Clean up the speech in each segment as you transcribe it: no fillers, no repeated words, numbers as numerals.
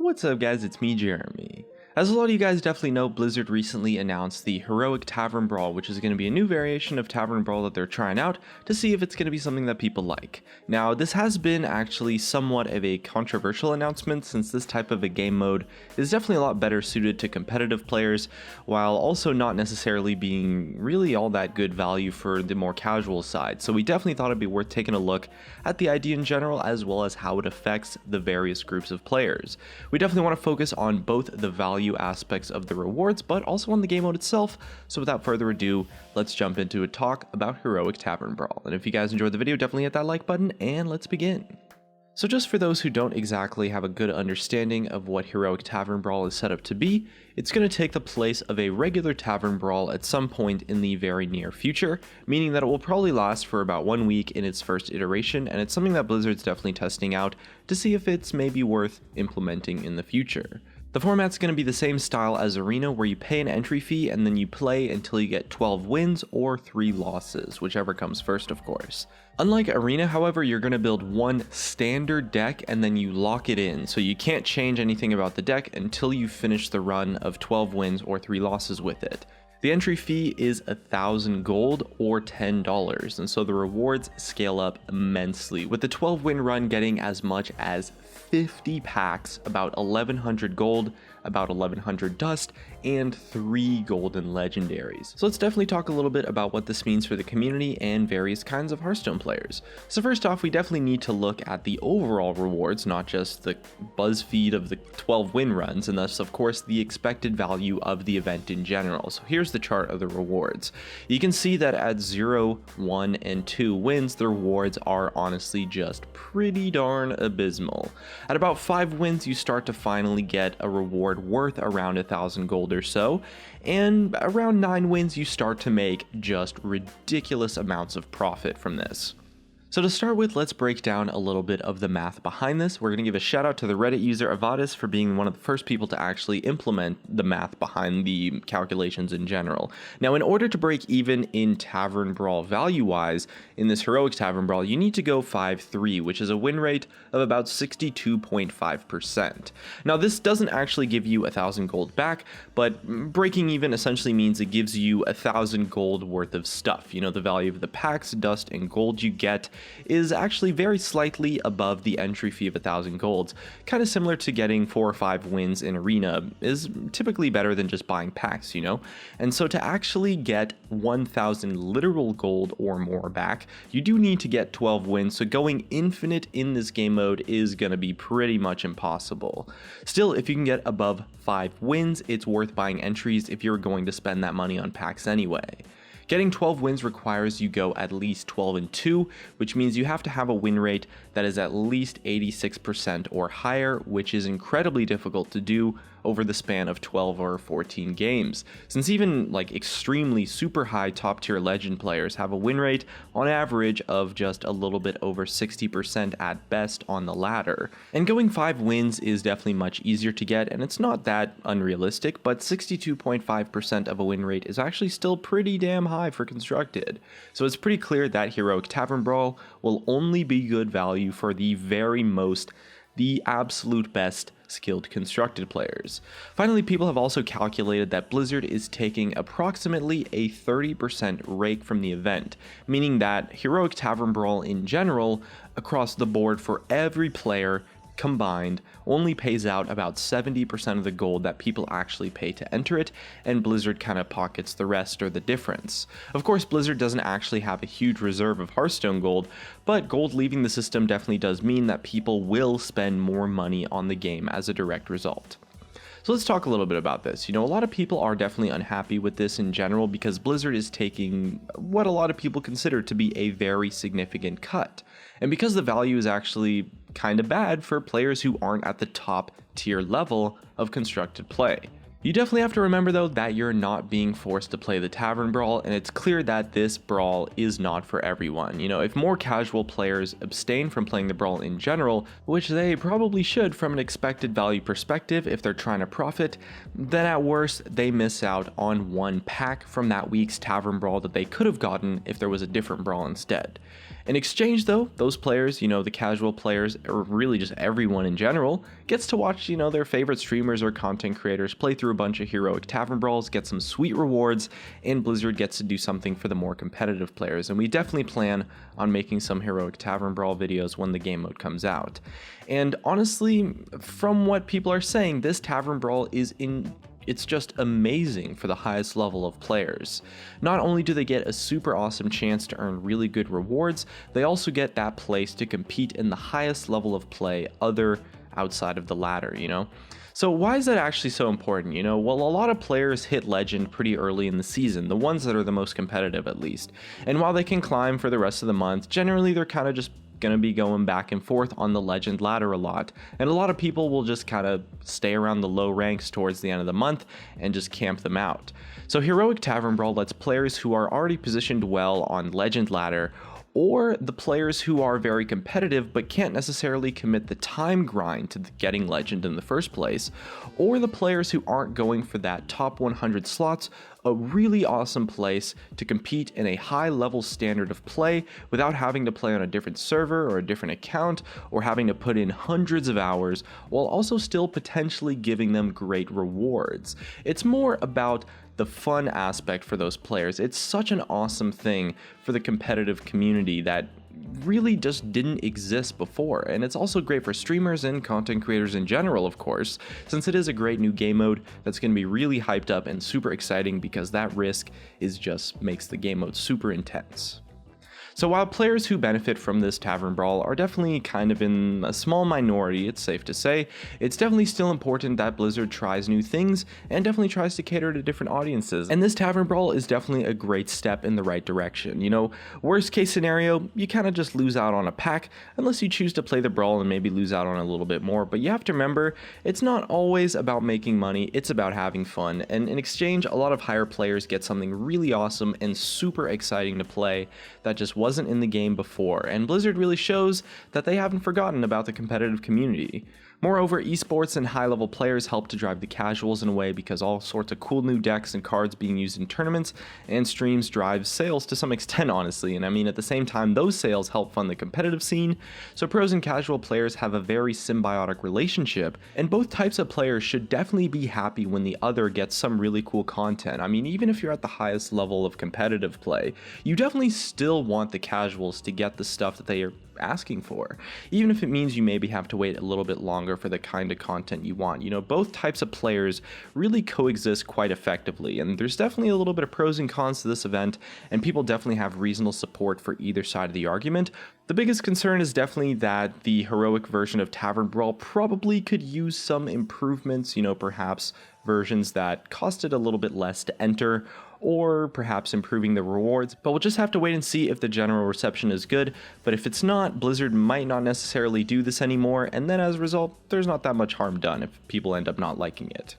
What's up guys, it's me Jeremy. As a lot of you guys definitely know, Blizzard recently announced the Heroic Tavern Brawl, which is going to be a new variation of Tavern Brawl that they're trying out to see if it's going to be something that people like. Now, this has been actually somewhat of a controversial announcement, since this type of a game mode is definitely a lot better suited to competitive players, while also not necessarily being really all that good value for the more casual side. So we definitely thought it'd be worth taking a look at the idea in general, as well as how it affects the various groups of players. We definitely want to focus on both the value aspects of the rewards, but also on the game mode itself. So without further ado, let's jump into a talk about Heroic Tavern Brawl. And if you guys enjoyed the video, definitely hit that like button and let's begin. So just for those who don't exactly have a good understanding of what Heroic Tavern Brawl is set up to be, it's going to take the place of a regular Tavern Brawl at some point in the very near future, meaning that it will probably last for about 1 week in its first iteration, and it's something that Blizzard's definitely testing out to see if it's maybe worth implementing in the future. The format's going to be the same style as Arena, where you pay an entry fee and then you play until you get 12 wins or 3 losses, whichever comes first of course. Unlike Arena, however, you're going to build one standard deck and then you lock it in, so you can't change anything about the deck until you finish the run of 12 wins or 3 losses with it. The entry fee is 1,000 gold or $10, and so the rewards scale up immensely, with the 12-win run getting as much as 50 packs, about 1,100 gold, about 1,100 dust, and 3 golden legendaries. So let's definitely talk a little bit about what this means for the community and various kinds of Hearthstone players. So first off, we definitely need to look at the overall rewards, not just the buzz feed of the 12 win runs, and thus of course the expected value of the event in general. So here's the chart of the rewards. You can see that at 0, 1, and 2 wins, the rewards are honestly just pretty darn abysmal. At about 5 wins, you start to finally get a reward worth around 1,000 gold or so, and around 9 wins, you start to make just ridiculous amounts of profit from this. So to start with, let's break down a little bit of the math behind this. We're going to give a shout out to the Reddit user Avadis for being one of the first people to actually implement the math behind the calculations in general. Now, in order to break even in Tavern Brawl value-wise, in this Heroic Tavern Brawl, you need to go 5-3, which is a win rate of about 62.5%. Now, this doesn't actually give you 1,000 gold back, but breaking even essentially means it gives you 1,000 gold worth of stuff. You know, the value of the packs, dust, and gold you get is actually very slightly above the entry fee of 1,000 golds. Kind of similar to getting 4 or 5 wins in Arena is typically better than just buying packs, you know? And so to actually get 1,000 literal gold or more back, you do need to get 12 wins, so going infinite in this game mode is going to be pretty much impossible. Still, if you can get above 5 wins, it's worth buying entries if you're going to spend that money on packs anyway. Getting 12 wins requires you go at least 12-2, which means you have to have a win rate that is at least 86% or higher, which is incredibly difficult to do over the span of 12 or 14 games, since even like extremely super high top tier legend players have a win rate on average of just a little bit over 60% at best on the ladder. And going 5 wins is definitely much easier to get, and it's not that unrealistic, but 62.5% of a win rate is actually still pretty damn high for constructed. So it's pretty clear that Heroic Tavern Brawl will only be good value for the absolute best skilled constructed players. Finally, people have also calculated that Blizzard is taking approximately a 30% rake from the event, meaning that Heroic Tavern Brawl in general, across the board for every player combined, only pays out about 70% of the gold that people actually pay to enter it, and Blizzard kind of pockets the rest or the difference. Of course, Blizzard doesn't actually have a huge reserve of Hearthstone gold, but gold leaving the system definitely does mean that people will spend more money on the game as a direct result. So let's talk a little bit about this. You know, a lot of people are definitely unhappy with this in general because Blizzard is taking what a lot of people consider to be a very significant cut. And because the value is actually kind of bad for players who aren't at the top tier level of constructed play. You definitely have to remember though that you're not being forced to play the Tavern Brawl, and it's clear that this brawl is not for everyone. You know, if more casual players abstain from playing the brawl in general, which they probably should from an expected value perspective if they're trying to profit, then at worst they miss out on one pack from that week's Tavern Brawl that they could have gotten if there was a different brawl instead. In exchange though, those players, the casual players, or really just everyone in general, gets to watch, their favorite streamers or content creators play through a bunch of heroic tavern brawls, get some sweet rewards, and Blizzard gets to do something for the more competitive players. And we definitely plan on making some heroic tavern brawl videos when the game mode comes out. And honestly, from what people are saying, this tavern brawl it's just amazing for the highest level of players. Not only do they get a super awesome chance to earn really good rewards, they also get that place to compete in the highest level of play outside of the ladder, So why is that actually so important? Well, a lot of players hit legend pretty early in the season, the ones that are the most competitive at least. And while they can climb for the rest of the month, generally they're kind of just going to be going back and forth on the legend ladder a lot, and a lot of people will just kind of stay around the low ranks towards the end of the month and just camp them out. So heroic tavern brawl lets players who are already positioned well on legend ladder, or the players who are very competitive but can't necessarily commit the time grind to getting legend in the first place, or the players who aren't going for that top 100 slots, a really awesome place to compete in a high level standard of play without having to play on a different server or a different account or having to put in hundreds of hours, while also still potentially giving them great rewards. It's more about the fun aspect for those players. It's such an awesome thing for the competitive community that really just didn't exist before, and it's also great for streamers and content creators in general, of course, since it is a great new game mode that's going to be really hyped up and super exciting, because that risk just makes the game mode super intense. So while players who benefit from this Tavern Brawl are definitely kind of in a small minority, it's safe to say, it's definitely still important that Blizzard tries new things and definitely tries to cater to different audiences. And this Tavern Brawl is definitely a great step in the right direction. Worst case scenario, you kind of just lose out on a pack unless you choose to play the Brawl and maybe lose out on a little bit more. But you have to remember, it's not always about making money, it's about having fun. And in exchange, a lot of higher players get something really awesome and super exciting to play that just wasn't in the game before, and Blizzard really shows that they haven't forgotten about the competitive community. Moreover, esports and high-level players help to drive the casuals in a way, because all sorts of cool new decks and cards being used in tournaments and streams drive sales to some extent, honestly, and I mean at the same time those sales help fund the competitive scene, so pros and casual players have a very symbiotic relationship, and both types of players should definitely be happy when the other gets some really cool content. I mean, even if you're at the highest level of competitive play, you definitely still want the casuals to get the stuff that they are asking for, even if it means you maybe have to wait a little bit longer for the kind of content you want. Both types of players really coexist quite effectively, and there's definitely a little bit of pros and cons to this event, and people definitely have reasonable support for either side of the argument. The biggest concern is definitely that the heroic version of Tavern Brawl probably could use some improvements, perhaps versions that costed a little bit less to enter, or perhaps improving the rewards, but we'll just have to wait and see if the general reception is good. But if it's not, Blizzard might not necessarily do this anymore, and then as a result, there's not that much harm done if people end up not liking it.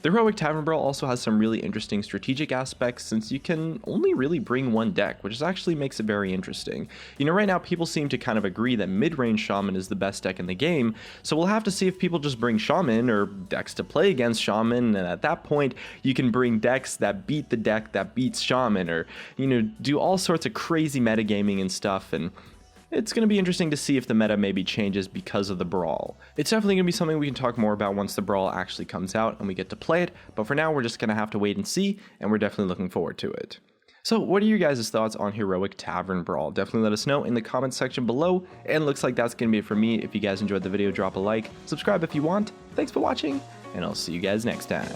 The Heroic Tavern Brawl also has some really interesting strategic aspects, since you can only really bring one deck, which actually makes it very interesting. Right now people seem to kind of agree that mid-range Shaman is the best deck in the game, so we'll have to see if people just bring Shaman or decks to play against Shaman, and at that point you can bring decks that beat the deck that beats Shaman, or do all sorts of crazy metagaming and stuff, and it's going to be interesting to see if the meta maybe changes because of the Brawl. It's definitely going to be something we can talk more about once the Brawl actually comes out and we get to play it, but for now we're just going to have to wait and see, and we're definitely looking forward to it. So what are your guys' thoughts on Heroic Tavern Brawl? Definitely let us know in the comments section below, and looks like that's going to be it for me. If you guys enjoyed the video, drop a like, subscribe if you want. Thanks for watching, and I'll see you guys next time.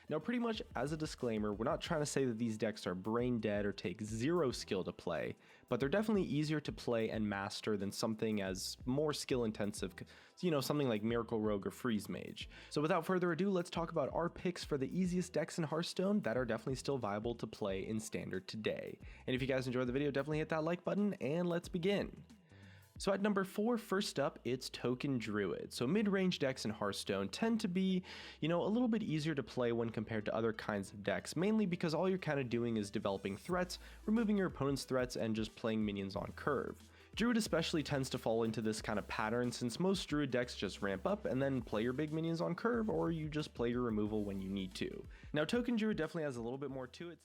Now, pretty much as a disclaimer, we're not trying to say that these decks are brain dead or take zero skill to play, but they're definitely easier to play and master than something as more skill intensive, something like Miracle Rogue or Freeze Mage. So without further ado, let's talk about our picks for the easiest decks in Hearthstone that are definitely still viable to play in Standard today. And if you guys enjoyed the video, definitely hit that like button, and let's begin. So at number 4, first up, it's Token Druid. So mid-range decks in Hearthstone tend to be, a little bit easier to play when compared to other kinds of decks, mainly because all you're kind of doing is developing threats, removing your opponent's threats, and just playing minions on curve. Druid especially tends to fall into this kind of pattern since most Druid decks just ramp up and then play your big minions on curve, or you just play your removal when you need to. Now Token Druid definitely has a little bit more to it.